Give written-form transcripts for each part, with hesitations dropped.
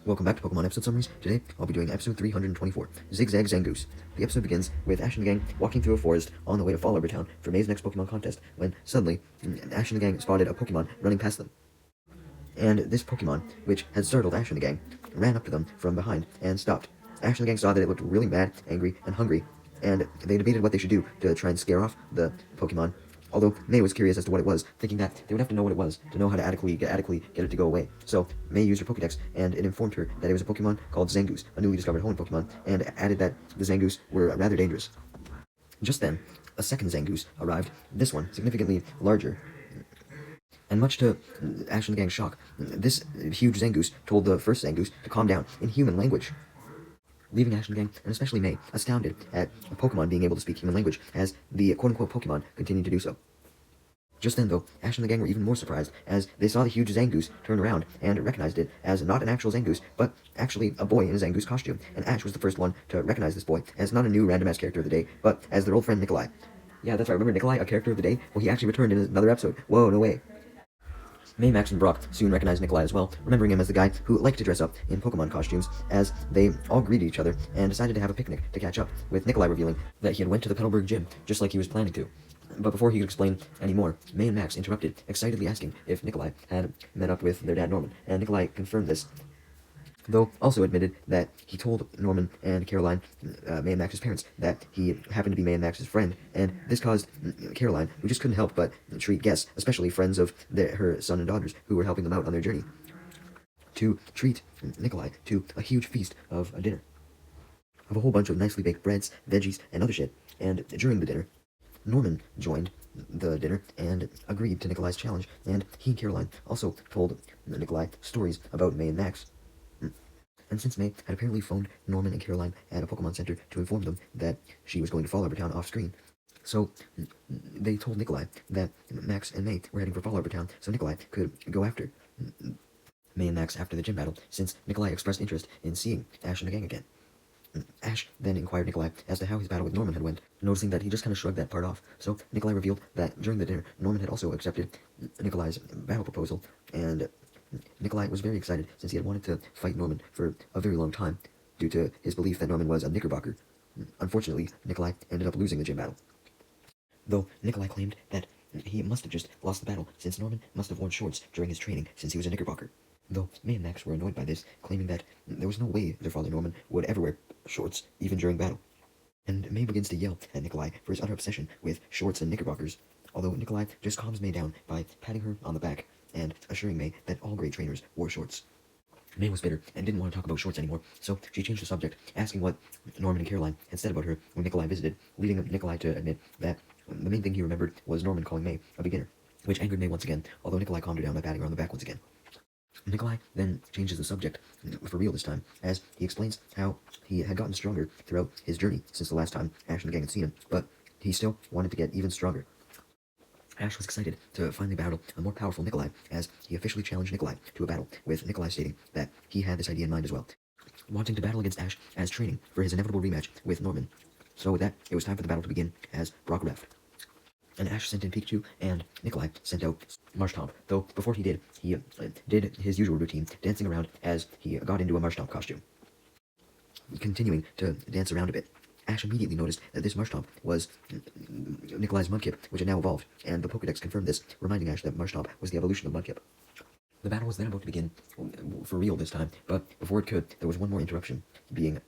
Welcome back to Pokemon Episode Summaries. Today, I'll be doing episode 324, Zigzag Zangoose. The episode begins with Ash and the gang walking through a forest on the way to Fall Arbor Town for May's next Pokemon contest, when suddenly, Ash and the gang spotted a Pokemon running past them. And this Pokemon, which had startled Ash and the gang, ran up to them from behind and stopped. Ash and the gang saw that it looked really mad, angry, and hungry, and they debated what they should do to try and scare off the Pokemon. Although May was curious as to what it was, thinking that they would have to know what it was to know how to adequately get it to go away. So May used her Pokedex, and it informed her that it was a Pokemon called Zangoose, a newly discovered Hoenn Pokemon, and added that the Zangoose were rather dangerous. Just then, a second Zangoose arrived, this one significantly larger. And much to Ash and the gang's shock, this huge Zangoose told the first Zangoose to calm down in human language, leaving Ash and the gang, and especially May, astounded at a Pokemon being able to speak human language, as the quote-unquote Pokemon continued to do so. Just then, though, Ash and the gang were even more surprised, as they saw the huge Zangoose turn around and recognized it as not an actual Zangoose, but actually a boy in a Zangoose costume, and Ash was the first one to recognize this boy as not a new random-ass character of the day, but as their old friend Nikolai. Yeah, that's right, remember Nikolai, a character of the day? Well, he actually returned in another episode. Whoa, no way. May, Max, and Brock soon recognized Nikolai as well, remembering him as the guy who liked to dress up in Pokemon costumes, as they all greeted each other and decided to have a picnic to catch up, with Nikolai revealing that he had went to the Petalburg gym, just like he was planning to. But before he could explain any more, May and Max interrupted, excitedly asking if Nikolai had met up with their dad Norman, and Nikolai confirmed this, though also admitted that he told Norman and Caroline, May and Max's parents, that he happened to be May and Max's friend, and this caused Caroline, who just couldn't help but treat guests, especially friends of her son and daughters who were helping them out on their journey, to treat Nikolai to a huge feast of a dinner, of a whole bunch of nicely baked breads, veggies, and other shit. And during the dinner, Norman joined the dinner and agreed to Nikolai's challenge, and he and Caroline also told Nikolai stories about May and Max. And since May had apparently phoned Norman and Caroline at a Pokemon Center to inform them that she was going to Fall Arbor Town off-screen, so they told Nikolai that Max and May were heading for Fall Arbor Town, so Nikolai could go after May and Max after the gym battle, since Nikolai expressed interest in seeing Ash and the gang again. Ash then inquired Nikolai as to how his battle with Norman had went, noticing that he just kind of shrugged that part off. So Nikolai revealed that during the dinner, Norman had also accepted Nikolai's battle proposal, and Nikolai was very excited since he had wanted to fight Norman for a very long time, due to his belief that Norman was a knickerbocker. Unfortunately, Nikolai ended up losing the gym battle, though Nikolai claimed that he must have just lost the battle, since Norman must have worn shorts during his training since he was a knickerbocker. Though May and Max were annoyed by this, claiming that there was no way their father Norman would ever wear shorts, even during battle. And May begins to yell at Nikolai for his utter obsession with shorts and knickerbockers, although Nikolai just calms May down by patting her on the back and assuring May that all great trainers wore shorts. May was bitter and didn't want to talk about shorts anymore, so she changed the subject, asking what Norman and Caroline had said about her when Nikolai visited, leading Nikolai to admit that the main thing he remembered was Norman calling May a beginner, which angered May once again, although Nikolai calmed her down by patting her on the back once again. Nikolai then changes the subject, for real this time, as he explains how he had gotten stronger throughout his journey since the last time Ash and the gang had seen him, but he still wanted to get even stronger. Ash was excited to finally battle a more powerful Nikolai, as he officially challenged Nikolai to a battle, with Nikolai stating that he had this idea in mind as well, wanting to battle against Ash as training for his inevitable rematch with Norman. So with that, it was time for the battle to begin, as Brock left. And Ash sent in Pikachu, and Nikolai sent out Marshtomp, though before he did his usual routine, dancing around as he got into a Marshtomp costume. Continuing to dance around a bit, Ash immediately noticed that this Marshtomp was Nikolai's Mudkip, which had now evolved, and the Pokedex confirmed this, reminding Ash that Marshtomp was the evolution of Mudkip. The battle was then about to begin, for real this time, but before it could, there was one more interruption, being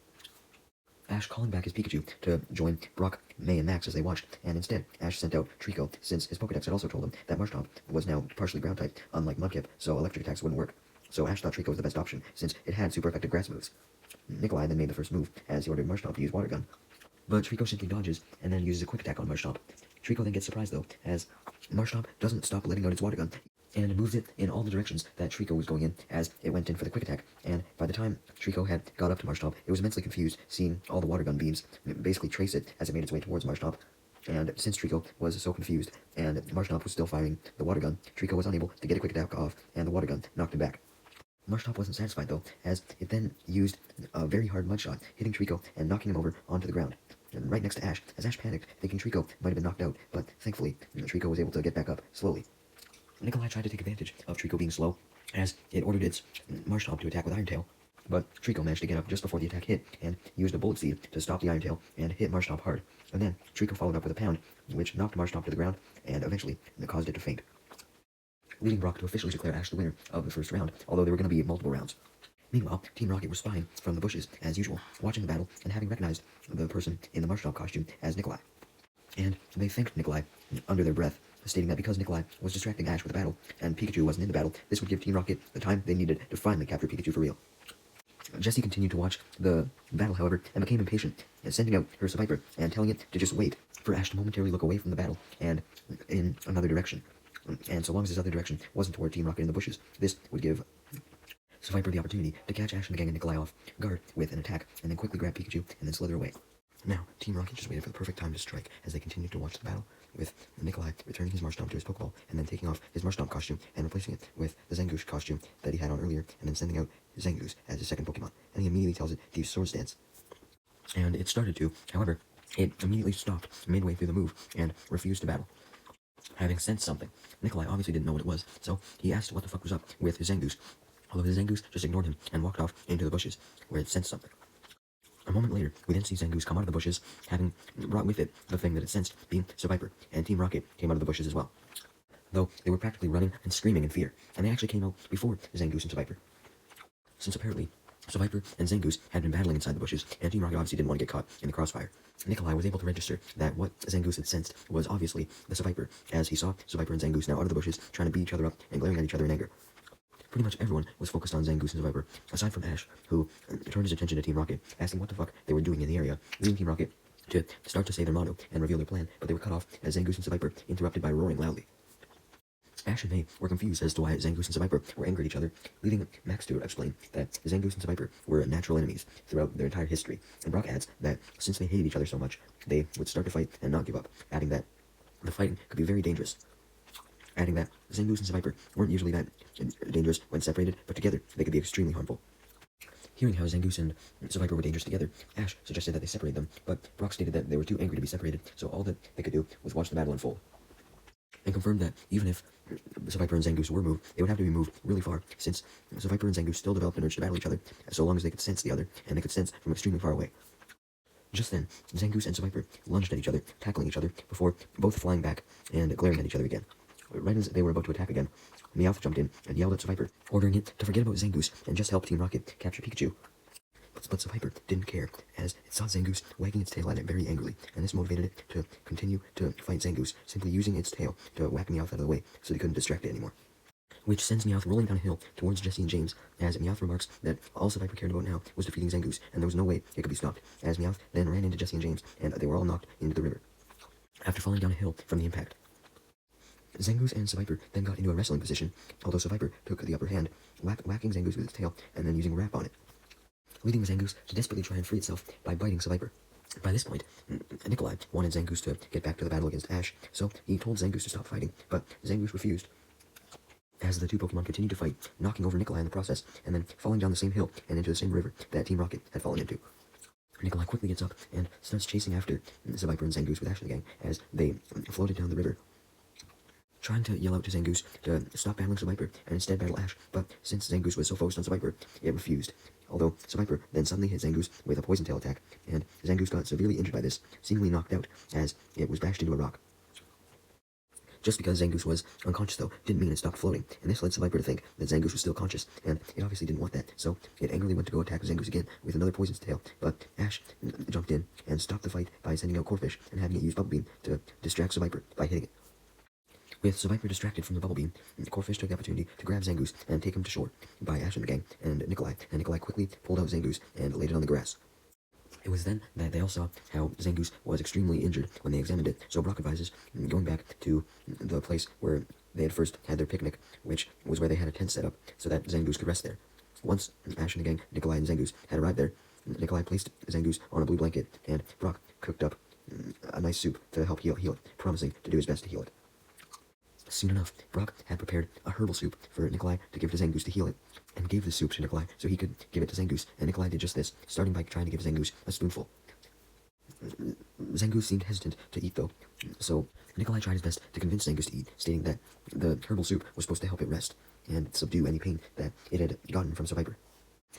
Ash calling back his Pikachu to join Brock, May, and Max as they watched, and instead, Ash sent out Trico, since his Pokedex had also told him that Marshtomp was now partially ground-type, unlike Mudkip, so electric attacks wouldn't work. So Ash thought Trico was the best option, since it had super effective grass moves. Nikolai then made the first move, as he ordered Marshtomp to use Water Gun, but Trico simply dodges, and then uses a quick attack on Marshtomp. Trico then gets surprised though, as Marshtomp doesn't stop letting out its Water Gun, and moves it in all the directions that Trico was going in, as it went in for the quick attack, and by the time Trico had got up to Marshtomp, it was immensely confused, seeing all the Water Gun beams basically trace it as it made its way towards Marshtomp. And since Trico was so confused, and Marshtomp was still firing the Water Gun, Trico was unable to get a quick attack off, and the Water Gun knocked him back. Marshtomp wasn't satisfied though, as it then used a very hard mud shot, hitting Trico and knocking him over onto the ground, and right next to Ash, as Ash panicked, thinking Trico might have been knocked out, but thankfully, Trico was able to get back up slowly. Nikolai tried to take advantage of Trico being slow, as it ordered its Marshtomp to attack with Iron Tail, but Trico managed to get up just before the attack hit, and used a bullet seed to stop the Iron Tail and hit Marshtomp hard. And then Trico followed up with a pound, which knocked Marshtomp to the ground, and eventually caused it to faint, leading Brock to officially declare Ash the winner of the first round, although there were going to be multiple rounds. Meanwhile, Team Rocket were spying from the bushes, as usual, watching the battle and having recognized the person in the Marshtomp costume as Nikolai. And they thanked Nikolai under their breath, stating that because Nikolai was distracting Ash with the battle, and Pikachu wasn't in the battle, this would give Team Rocket the time they needed to finally capture Pikachu for real. Jessie continued to watch the battle, however, and became impatient, sending out her Seviper and telling it to just wait for Ash to momentarily look away from the battle and in another direction. And so long as this other direction wasn't toward Team Rocket in the bushes, this would give Seviper the opportunity to catch Ash and the gang and Nikolai off guard with an attack, and then quickly grab Pikachu and then slither away. Now, Team Rocket just waited for the perfect time to strike as they continued to watch the battle, with Nikolai returning his Marshtomp to his Pokeball, and then taking off his Marshtomp costume and replacing it with the Zangoose costume that he had on earlier, and then sending out Zangoose as his second Pokemon, and he immediately tells it to use Sword Stance. And it started to, however, it immediately stopped midway through the move and refused to battle, having sensed something. Nikolai obviously didn't know what it was, so he asked what the fuck was up with his Zangoose, although his Zangoose just ignored him and walked off into the bushes, where it sensed something. A moment later, we then see Zangoose come out of the bushes, having brought with it the thing that it sensed, being Seviper, and Team Rocket came out of the bushes as well, though they were practically running and screaming in fear, and they actually came out before Zangoose and Seviper, since apparently Seviper and Zangoose had been battling inside the bushes, and Team Rocket obviously didn't want to get caught in the crossfire. Nikolai was able to register that what Zangoose had sensed was obviously the Seviper, as he saw Seviper and Zangoose now out of the bushes, trying to beat each other up and glaring at each other in anger. Pretty much everyone was focused on Zangoose and Seviper, aside from Ash, who turned his attention to Team Rocket, asking what the fuck they were doing in the area, leading Team Rocket to start to say their motto and reveal their plan, but they were cut off as Zangoose and Seviper interrupted by roaring loudly. Ash and May were confused as to why Zangoose and Seviper were angry at each other, leading Max to explain that Zangoose and Seviper were natural enemies throughout their entire history, and Brock adds that since they hated each other so much, they would start to fight and not give up, adding that the fighting could be very dangerous, adding that Zangoose and Seviper weren't usually that dangerous when separated, but together they could be extremely harmful. Hearing how Zangoose and Seviper were dangerous together, Ash suggested that they separate them, but Brock stated that they were too angry to be separated, so all that they could do was watch the battle unfold, and confirmed that even if Seviper and Zangoose were moved, they would have to be moved really far, since Seviper and Zangoose still developed an urge to battle each other, so long as they could sense the other, and they could sense from extremely far away. Just then, Zangoose and Seviper lunged at each other, tackling each other, before both flying back and glaring at each other again. Right as they were about to attack again, Meowth jumped in and yelled at Seviper, ordering it to forget about Zangoose and just help Team Rocket capture Pikachu. But Seviper didn't care, as it saw Zangoose wagging its tail at it very angrily, and this motivated it to continue to fight Zangoose, simply using its tail to whack Meowth out of the way so they couldn't distract it anymore. Which sends Meowth rolling down a hill towards Jessie and James, as Meowth remarks that all Seviper cared about now was defeating Zangoose, and there was no way it could be stopped, as Meowth then ran into Jessie and James, and they were all knocked into the river, after falling down a hill from the impact. Zangoose and Seviper then got into a wrestling position, although Seviper took the upper hand, whacking Zangoose with its tail, and then using a wrap on it, leading Zangoose to desperately try and free itself by biting Seviper. By this point, Nikolai wanted Zangoose to get back to the battle against Ash, so he told Zangoose to stop fighting, but Zangoose refused, as the two Pokemon continued to fight, knocking over Nikolai in the process, and then falling down the same hill and into the same river that Team Rocket had fallen into. Nikolai quickly gets up and starts chasing after Seviper and Zangoose with Ash and the gang as they floated down the river, trying to yell out to Zangoose to stop battling Seviper and instead battle Ash, but since Zangoose was so focused on Seviper, it refused. Although Seviper then suddenly hit Zangoose with a poison tail attack, and Zangoose got severely injured by this, seemingly knocked out, as it was bashed into a rock. Just because Zangoose was unconscious, though, didn't mean it stopped floating, and this led Seviper to think that Zangoose was still conscious, and it obviously didn't want that, so it angrily went to go attack Zangoose again with another poisonous tail, but Ash jumped in and stopped the fight by sending out Corphish and having it use Bubble Beam to distract Seviper by hitting it. With Seviper distracted from the Bubble Beam, Corphish took the opportunity to grab Zangoose and take him to shore by Ash and the gang and Nikolai quickly pulled out Zangoose and laid it on the grass. It was then that they all saw how Zangoose was extremely injured when they examined it, so Brock advises going back to the place where they had first had their picnic, which was where they had a tent set up so that Zangoose could rest there. Once Ash and the gang, Nikolai and Zangoose, had arrived there, Nikolai placed Zangoose on a blue blanket, and Brock cooked up a nice soup to help heal it, promising to do his best to heal it. Soon enough, Brock had prepared a herbal soup for Nikolai to give to Zangoose to heal it, and gave the soup to Nikolai so he could give it to Zangoose, and Nikolai did just this, starting by trying to give Zangoose a spoonful. Zangoose seemed hesitant to eat, though, so Nikolai tried his best to convince Zangoose to eat, stating that the herbal soup was supposed to help it rest and subdue any pain that it had gotten from Seviper.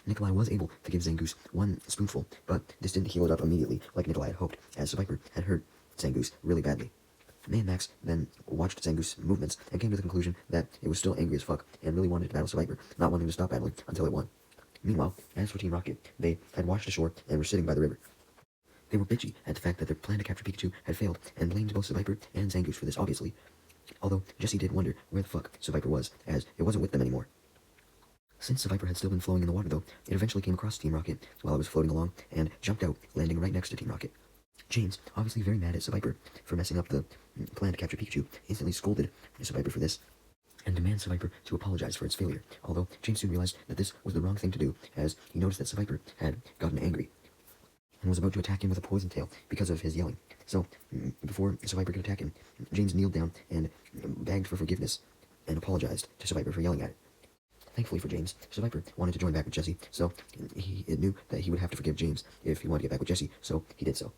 Nikolai was able to give Zangoose one spoonful, but this didn't heal it up immediately like Nikolai had hoped, as Viper had hurt Zangoose really badly. May and Max then watched Zangoose's movements and came to the conclusion that it was still angry as fuck and really wanted to battle Viper, not wanting to stop battling until it won. Meanwhile, as for Team Rocket, they had washed ashore and were sitting by the river. They were bitchy at the fact that their plan to capture Pikachu had failed and blamed both Viper and Zangoose for this, obviously. Although Jessie did wonder where the fuck Viper was, as it wasn't with them anymore. Since Viper had still been flowing in the water though, it eventually came across Team Rocket while it was floating along and jumped out, landing right next to Team Rocket. James, obviously very mad at Viper for messing up the plan to capture Pikachu, instantly scolded Viper for this and demands Viper to apologize for its failure, although James soon realized that this was the wrong thing to do, as he noticed that Viper had gotten angry and was about to attack him with a poison tail because of his yelling. So, before Viper could attack him, James kneeled down and begged for forgiveness and apologized to Viper for yelling at it. Thankfully for James, Viper wanted to join back with Jessie, so he knew that he would have to forgive James if he wanted to get back with Jessie, so he did so.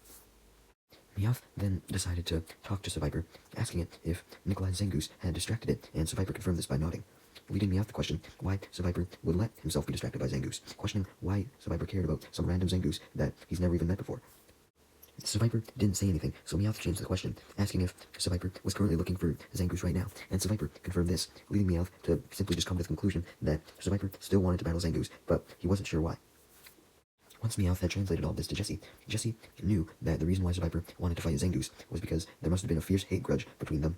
Meowth then decided to talk to Viper, asking it if Nikolai Zangoose had distracted it, and Viper confirmed this by nodding, leading Meowth to question why Viper would let himself be distracted by Zangoose, questioning why Viper cared about some random Zangoose that he's never even met before. Viper didn't say anything, so Meowth changed the question, asking if Viper was currently looking for Zangoose right now, and Viper confirmed this, leading Meowth to simply just come to the conclusion that Viper still wanted to battle Zangoose, but he wasn't sure why. Once Meowth had translated all this to Jessie, Jessie knew that the reason why Viper wanted to fight Zangoose was because there must have been a fierce hate grudge between them.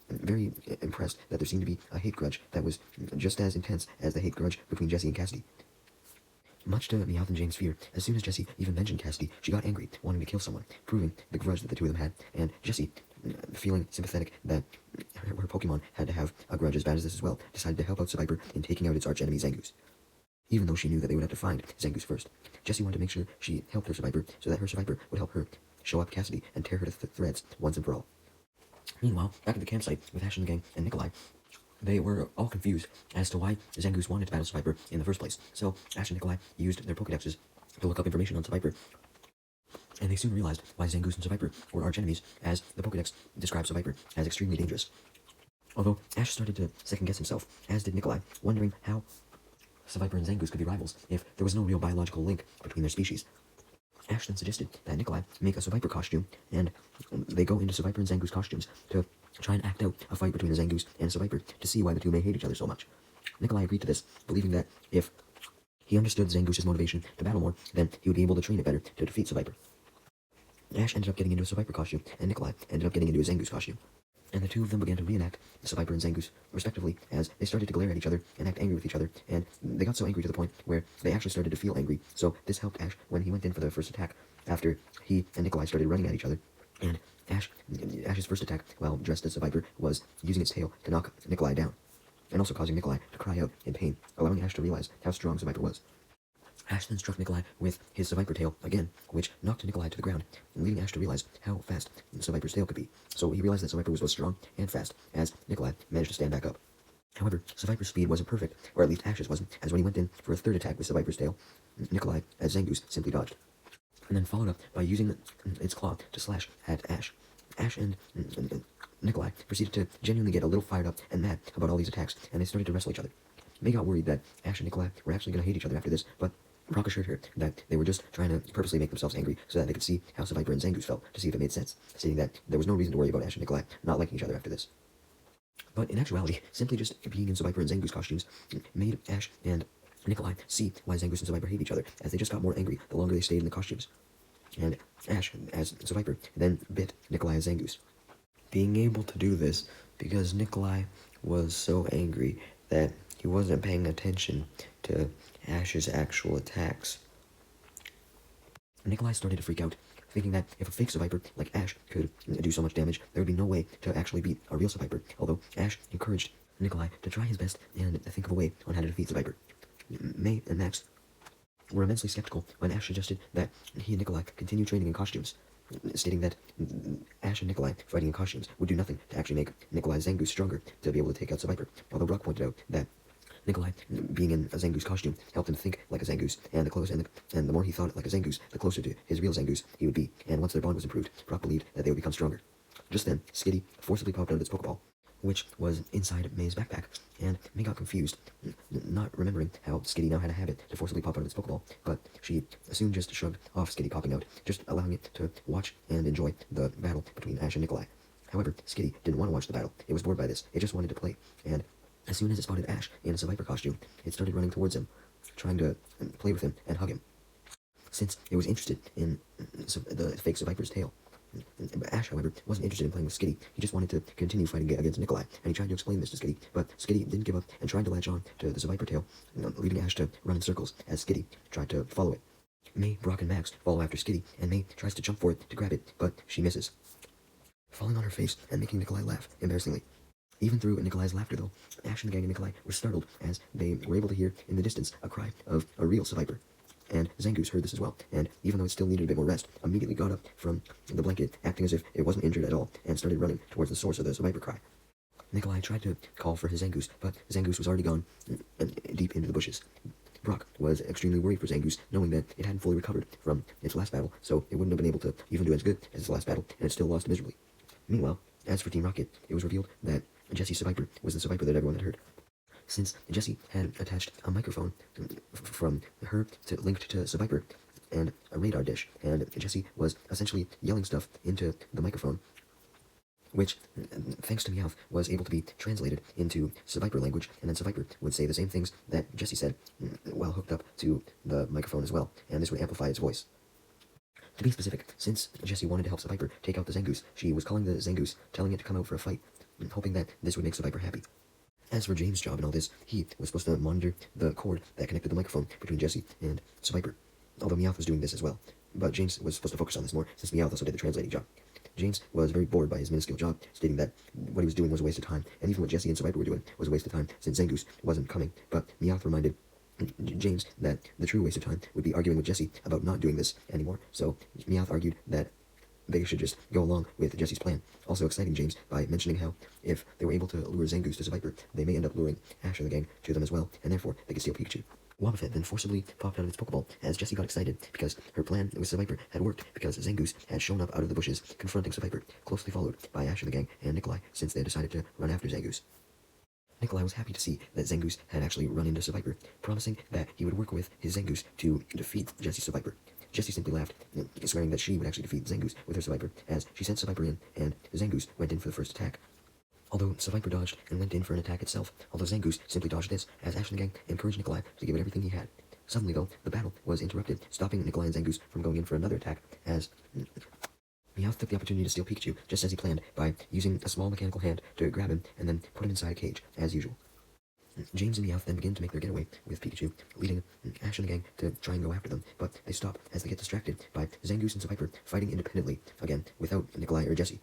Very impressed that there seemed to be a hate grudge that was just as intense as the hate grudge between Jessie and Cassidy. Much to Meowth and James' fear, as soon as Jessie even mentioned Cassidy, she got angry, wanting to kill someone, proving the grudge that the two of them had, and Jessie, feeling sympathetic that her Pokemon had to have a grudge as bad as this as well, decided to help out Viper in taking out its arch-enemy Zangoose, even though she knew that they would have to find Zangoose first. Jessie wanted to make sure she helped her Viper so that her Viper would help her show up Cassidy and tear her to threads once and for all. Meanwhile, back at the campsite with Ash and the gang and Nikolai, they were all confused as to why Zangoose wanted to battle Viper in the first place. So Ash and Nikolai used their Pokedexes to look up information on Viper, and they soon realized why Zangoose and Viper were arch enemies, as the Pokedex describes Viper as extremely dangerous. Although Ash started to second-guess himself, as did Nikolai, wondering how Viper and Zangoose could be rivals if there was no real biological link between their species. Ash then suggested that Nikolai make a Viper costume, and they go into Viper and Zangoose costumes to try and act out a fight between a Zangoose and a Viper to see why the two may hate each other so much. Nikolai agreed to this, believing that if he understood Zangoose's motivation to battle more, then he would be able to train it better to defeat Viper. Ash ended up getting into a Viper costume, and Nikolai ended up getting into a Zangoose costume, and the two of them began to reenact Viper and Zangoose, respectively, as they started to glare at each other and act angry with each other, and they got so angry to the point where they actually started to feel angry, so this helped Ash when he went in for the first attack, after he and Nikolai started running at each other, and Ash's first attack, while dressed as a Viper, was using its tail to knock Nikolai down, and also causing Nikolai to cry out in pain, allowing Ash to realize how strong Viper was. Ash then struck Nikolai with his Viper tail again, which knocked Nikolai to the ground, leading Ash to realize how fast Viper's tail could be. So he realized that Viper was both strong and fast, as Nikolai managed to stand back up. However, Viper's speed wasn't perfect, or at least Ash's wasn't, as when he went in for a third attack with Viper's tail, Nikolai, as Zangoose, simply dodged, and then followed up by using its claw to slash at Ash. Ash and Nikolai proceeded to genuinely get a little fired up and mad about all these attacks, and they started to wrestle each other. May got worried that Ash and Nikolai were actually going to hate each other after this, but Brock assured her that they were just trying to purposely make themselves angry so that they could see how Viper and Zangoose felt, to see if it made sense, stating that there was no reason to worry about Ash and Nikolai not liking each other after this. But in actuality, simply just being in Viper and Zangoose costumes made Ash and Nikolai see why Zangoose and Viper hate each other, as they just got more angry the longer they stayed in the costumes. And Ash, as Viper, then bit Nikolai as Zangoose. Being able to do this because Nikolai was so angry that he wasn't paying attention to Ash's actual attacks. Nikolai started to freak out, thinking that if a fake Viper like Ash could do so much damage, there would be no way to actually beat a real Viper, although Ash encouraged Nikolai to try his best and think of a way on how to defeat Viper. May and Max were immensely skeptical when Ash suggested that he and Nikolai continue training in costumes, stating that Ash and Nikolai fighting in costumes would do nothing to actually make Nikolai Zangoose stronger to be able to take out Viper, although Brock pointed out that Nikolai, being in a Zangoose costume, helped him think like a Zangoose, and the more he thought like a Zangoose, the closer to his real Zangoose he would be, and once their bond was improved, Brock believed that they would become stronger. Just then, Skitty forcibly popped out of its Pokeball, which was inside May's backpack, and May got confused, not remembering how Skitty now had a habit to forcibly pop out of its Pokeball, but she soon just shrugged off Skitty popping out, just allowing it to watch and enjoy the battle between Ash and Nikolai. However, Skitty didn't want to watch the battle. It was bored by this. It just wanted to play, and as soon as it spotted Ash in a Seviper costume, it started running towards him, trying to play with him and hug him, since it was interested in the fake Seviper's tail. Ash, however, wasn't interested in playing with Skitty. He just wanted to continue fighting against Nikolai, and he tried to explain this to Skitty, but Skitty didn't give up and tried to latch on to the Seviper tail, leading Ash to run in circles as Skitty tried to follow it. May, Brock, and Max follow after Skitty, and May tries to jump for it to grab it, but she misses, falling on her face and making Nikolai laugh embarrassingly. Even through Nikolai's laughter, though, Ash and the gang and Nikolai were startled as they were able to hear in the distance a cry of a real Seviper. And Zangoose heard this as well, and even though it still needed a bit more rest, immediately got up from the blanket, acting as if it wasn't injured at all, and started running towards the source of the Seviper cry. Nikolai tried to call for his Zangoose, but Zangoose was already gone deep into the bushes. Brock was extremely worried for Zangoose, knowing that it hadn't fully recovered from its last battle, so it wouldn't have been able to even do as good as its last battle, and it still lost miserably. Meanwhile, as for Team Rocket, it was revealed that Jessie's Seviper was the Seviper that everyone had heard. Since Jessie had attached a microphone from her to linked to Seviper and a radar dish, and Jessie was essentially yelling stuff into the microphone, which, thanks to Meowth, was able to be translated into Seviper language, and then Seviper would say the same things that Jessie said while hooked up to the microphone as well, and this would amplify its voice. To be specific, since Jessie wanted to help Seviper take out the Zangoose, she was calling the Zangoose, telling it to come out for a fight, hoping that this would make Seviper happy. As for James' job and all this, he was supposed to monitor the cord that connected the microphone between Jessie and Seviper, although Meowth was doing this as well. But James was supposed to focus on this more, since Meowth also did the translating job. James was very bored by his minuscule job, stating that what he was doing was a waste of time, and even what Jessie and Seviper were doing was a waste of time, since Zangoose wasn't coming. But Meowth reminded James that the true waste of time would be arguing with Jessie about not doing this anymore, so Meowth argued that they should just go along with Jessie's plan, also exciting James by mentioning how, if they were able to lure Zangoose to Seviper, they may end up luring Ash and the gang to them as well, and therefore they could steal Pikachu. Wobbuffet then forcibly popped out of its Pokeball as Jessie got excited because her plan with Seviper had worked, because Zangoose had shown up out of the bushes confronting Seviper, closely followed by Ash and the gang and Nikolai, since they had decided to run after Zangoose. Nikolai was happy to see that Zangoose had actually run into Seviper, promising that he would work with his Zangoose to defeat Jessie's Seviper. Jessie simply laughed, swearing that she would actually defeat Zangoose with her Seviper, as she sent Seviper in, and Zangoose went in for the first attack. Although Seviper dodged and went in for an attack itself, although Zangoose simply dodged this, as Ash and the gang encouraged Nikolai to give it everything he had. Suddenly, though, the battle was interrupted, stopping Nikolai and Zangoose from going in for another attack, as Meowth took the opportunity to steal Pikachu, just as he planned, by using a small mechanical hand to grab him and then put him inside a cage, as usual. James and Meowth then begin to make their getaway with Pikachu, leading Ash and the gang to try and go after them, but they stop as they get distracted by Zangoose and Seviper fighting independently, again, without Nikolai or Jessie.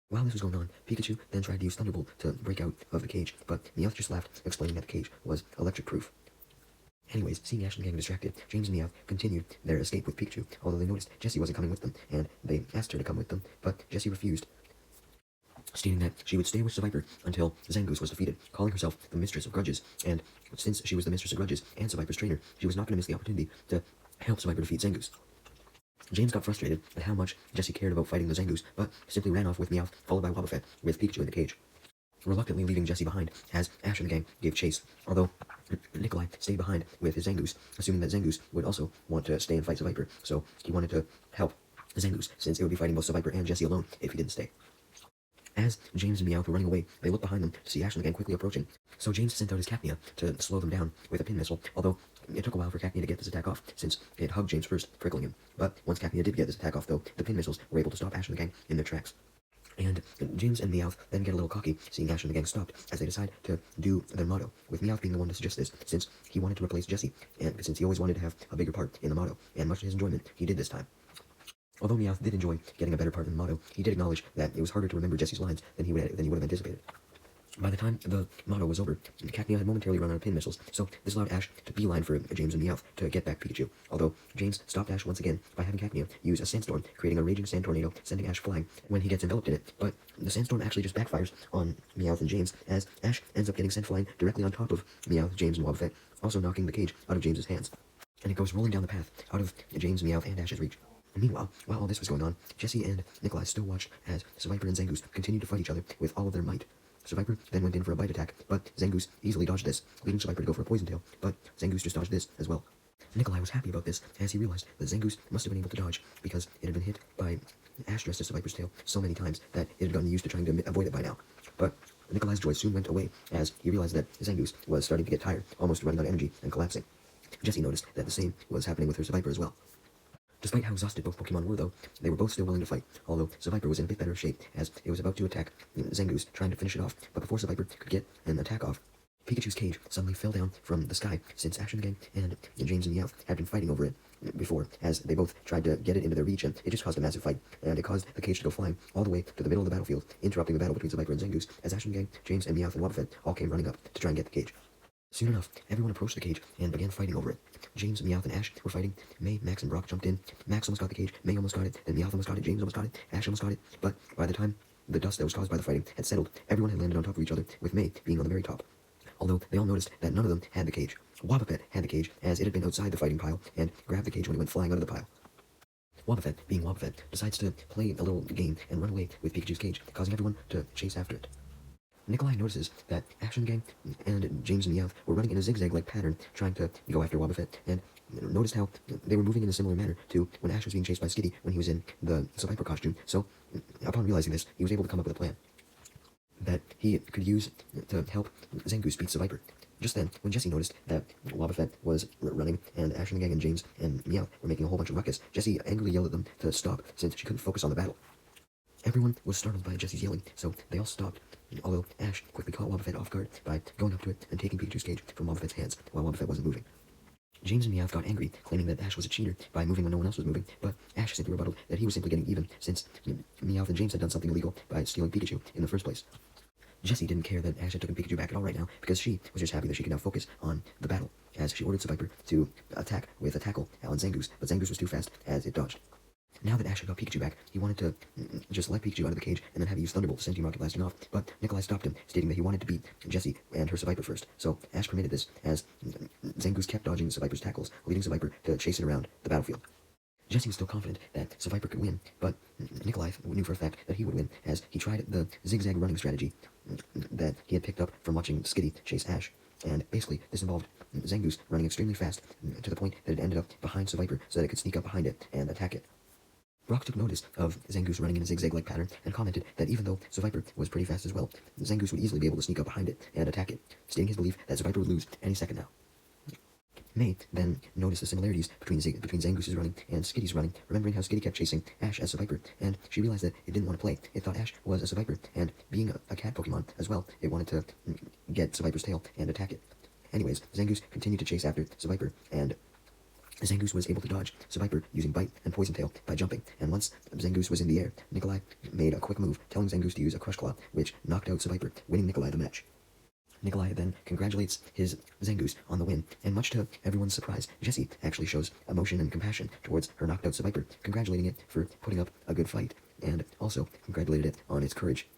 While this was going on, Pikachu then tried to use Thunderbolt to break out of the cage, but Meowth just laughed, explaining that the cage was electric-proof. Anyways, seeing Ash and the gang distracted, James and Meowth continued their escape with Pikachu, although they noticed Jessie wasn't coming with them, and they asked her to come with them, but Jessie refused, stating that she would stay with Seviper until Zangoose was defeated, calling herself the Mistress of Grudges, and since she was the Mistress of Grudges and Seviper's trainer, she was not going to miss the opportunity to help Seviper defeat Zangoose. James got frustrated at how much Jessie cared about fighting the Zangoose, but simply ran off with Meowth, followed by Wobbuffet, with Pikachu in the cage, reluctantly leaving Jessie behind, as Ash and the gang gave chase, although Nikolai stayed behind with his Zangoose, assuming that Zangoose would also want to stay and fight Seviper, so he wanted to help Zangoose, since it would be fighting both Seviper and Jessie alone if he didn't stay. As James and Meowth were running away, they looked behind them to see Ash and the gang quickly approaching, so James sent out his Cacnea to slow them down with a pin missile, although it took a while for Cacnea to get this attack off, since it hugged James first, prickling him. But once Cacnea did get this attack off, though, the pin missiles were able to stop Ash and the gang in their tracks. And James and Meowth then get a little cocky, seeing Ash and the gang stopped, as they decide to do their motto, with Meowth being the one to suggest this, since he wanted to replace Jessie, and since he always wanted to have a bigger part in the motto, and much to his enjoyment, he did this time. Although Meowth did enjoy getting a better part in the motto, he did acknowledge that it was harder to remember Jessie's lines than he would have anticipated. By the time the motto was over, Cacnea had momentarily run out of pin missiles, so this allowed Ash to beeline for James and Meowth to get back Pikachu, although James stopped Ash once again by having Cacnea use a sandstorm, creating a raging sand tornado, sending Ash flying when he gets enveloped in it, but the sandstorm actually just backfires on Meowth and James, as Ash ends up getting sent flying directly on top of Meowth, James, and Wobbuffet, also knocking the cage out of James's hands, and it goes rolling down the path out of James, Meowth, and Ash's reach. Meanwhile, while all this was going on, Jessie and Nikolai still watched as Seviper and Zangoose continued to fight each other with all of their might. Survivor then went in for a bite attack, but Zangoose easily dodged this, leading Survivor to go for a poison tail, but Zangoose just dodged this as well. Nikolai was happy about this, as he realized that Zangoose must have been able to dodge, because it had been hit by Ash dressed as Survivor's tail so many times that it had gotten used to trying to avoid it by now. But Nikolai's joy soon went away, as he realized that Zangoose was starting to get tired, almost running out of energy and collapsing. Jessie noticed that the same was happening with her Survivor as well. Despite how exhausted both Pokemon were, though, they were both still willing to fight, although Survivor was in a bit better shape, as it was about to attack Zangoose, trying to finish it off. But before Survivor could get an attack off, Pikachu's cage suddenly fell down from the sky, since Ash and the gang and James and Meowth had been fighting over it before, as they both tried to get it into their reach, and it just caused a massive fight, and it caused the cage to go flying all the way to the middle of the battlefield, interrupting the battle between Survivor and Zangoose, as Ash and the gang, James and Meowth and Wobbuffet all came running up to try and get the cage. Soon enough, everyone approached the cage and began fighting over it. James, Meowth, and Ash were fighting. May, Max, and Brock jumped in. Max almost got the cage, May almost got it, then Meowth almost got it, James almost got it, Ash almost got it, but by the time the dust that was caused by the fighting had settled, everyone had landed on top of each other, with May being on the very top. Although they all noticed that none of them had the cage. Wobbuffet had the cage, as it had been outside the fighting pile, and grabbed the cage when it went flying out of the pile. Wobbuffet, being Wobbuffet, decides to play a little game and run away with Pikachu's cage, causing everyone to chase after it. Nikolai notices that Ash and Gang and James and Meowth were running in a zigzag-like pattern, trying to go after Wobbuffet, and noticed how they were moving in a similar manner to when Ash was being chased by Skitty when he was in the Survivor costume. So, upon realizing this, he was able to come up with a plan that he could use to help Zangoose beat Survivor. Just then, when Jessie noticed that Wobbuffet was running, and Ash and the gang and James and Meowth were making a whole bunch of ruckus, Jessie angrily yelled at them to stop, since she couldn't focus on the battle. Everyone was startled by Jessie's yelling, so they all stopped, although Ash quickly caught Wobbuffet off guard by going up to it and taking Pikachu's cage from Wobbuffet's hands while Wobbuffet wasn't moving. James and Meowth got angry, claiming that Ash was a cheater by moving when no one else was moving, but Ash simply rebutted that he was simply getting even, since Meowth and James had done something illegal by stealing Pikachu in the first place. Jessie didn't care that Ash had taken Pikachu back at all right now, because she was just happy that she could now focus on the battle, as she ordered Survivor to attack with a tackle on Zangoose, but Zangoose was too fast as it dodged. Now that Ash had got Pikachu back, he wanted to just let Pikachu out of the cage and then have it use Thunderbolt to send Team Rocket blasting off, but Nikolai stopped him, stating that he wanted to beat Jessie and her Survivor first, so Ash permitted this, as Zangoose kept dodging Survivor's tackles, leading Survivor to chase it around the battlefield. Jessie was still confident that Survivor could win, but Nikolai knew for a fact that he would win, as he tried the zigzag running strategy that he had picked up from watching Skitty chase Ash, and basically this involved Zangoose running extremely fast to the point that it ended up behind Survivor so that it could sneak up behind it and attack it. Brock took notice of Zangoose running in a zigzag-like pattern and commented that even though Survivor was pretty fast as well, Zangoose would easily be able to sneak up behind it and attack it, stating his belief that Survivor would lose any second now. May then noticed the similarities between Zangoose's running and Skitty's running, remembering how Skitty kept chasing Ash as Survivor, and she realized that it didn't want to play. It thought Ash was a Survivor, and being a cat Pokemon as well, it wanted to get Survivor's tail and attack it. Anyways, Zangoose continued to chase after Survivor, and Zangoose was able to dodge Survivor using Bite and Poison Tail by jumping, and once Zangoose was in the air, Nikolai made a quick move, telling Zangoose to use a Crush Claw, which knocked out Survivor, winning Nikolai the match. Nikolai then congratulates his Zangoose on the win, and much to everyone's surprise, Jessie actually shows emotion and compassion towards her knocked out Survivor, congratulating it for putting up a good fight, and also congratulated it on its courage.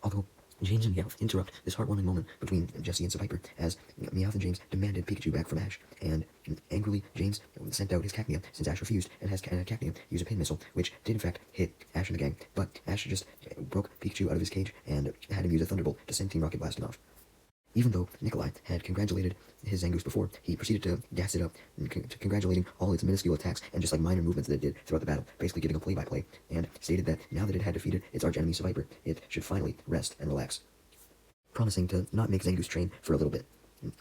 Although James and Meowth interrupt this heartwarming moment between Jessie and Survivor, as Meowth and James demanded Pikachu back from Ash, and angrily James sent out his Cacnea since Ash refused, and has Cacnea use a pin missile, which did in fact hit Ash and the gang, but Ash just broke Pikachu out of his cage and had him use a Thunderbolt to send Team Rocket blasting off. Even though Nikolai had congratulated his Zangoose before, he proceeded to gas it up, congratulating all its minuscule attacks and just like minor movements that it did throughout the battle, basically giving a play-by-play, and stated that now that it had defeated its arch-enemy Survivor, it should finally rest and relax, promising to not make Zangoose train for a little bit.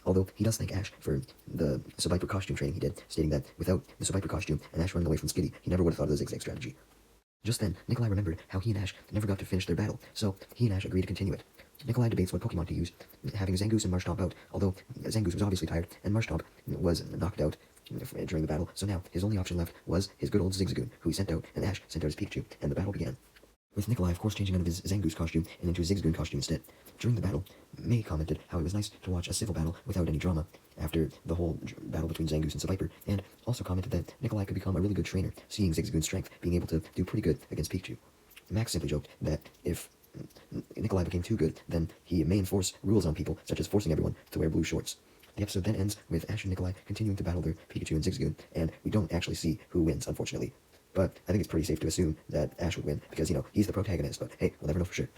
Although he does thank Ash for the Survivor costume training he did, stating that without the Survivor costume and Ash running away from Skitty, he never would have thought of the zigzag strategy. Just then, Nikolai remembered how he and Ash never got to finish their battle, so he and Ash agreed to continue it. Nikolai debates what Pokemon to use, having Zangoose and Marshtomp out, although Zangoose was obviously tired, and Marshtomp was knocked out during the battle, so now his only option left was his good old Zigzagoon, who he sent out, and Ash sent out his Pikachu, and the battle began, with Nikolai of course changing out of his Zangoose costume and into his Zigzagoon costume instead. During the battle, May commented how it was nice to watch a civil battle without any drama after the whole battle between Zangoose and Survivor, and also commented that Nikolai could become a really good trainer, seeing Zigzagoon's strength, being able to do pretty good against Pikachu. Max simply joked that if Nikolai became too good, then he may enforce rules on people, such as forcing everyone to wear blue shorts. The episode then ends with Ash and Nikolai continuing to battle their Pikachu and Zigzagoon, and we don't actually see who wins, unfortunately. But I think it's pretty safe to assume that Ash would win, because, he's the protagonist, but hey, we'll never know for sure.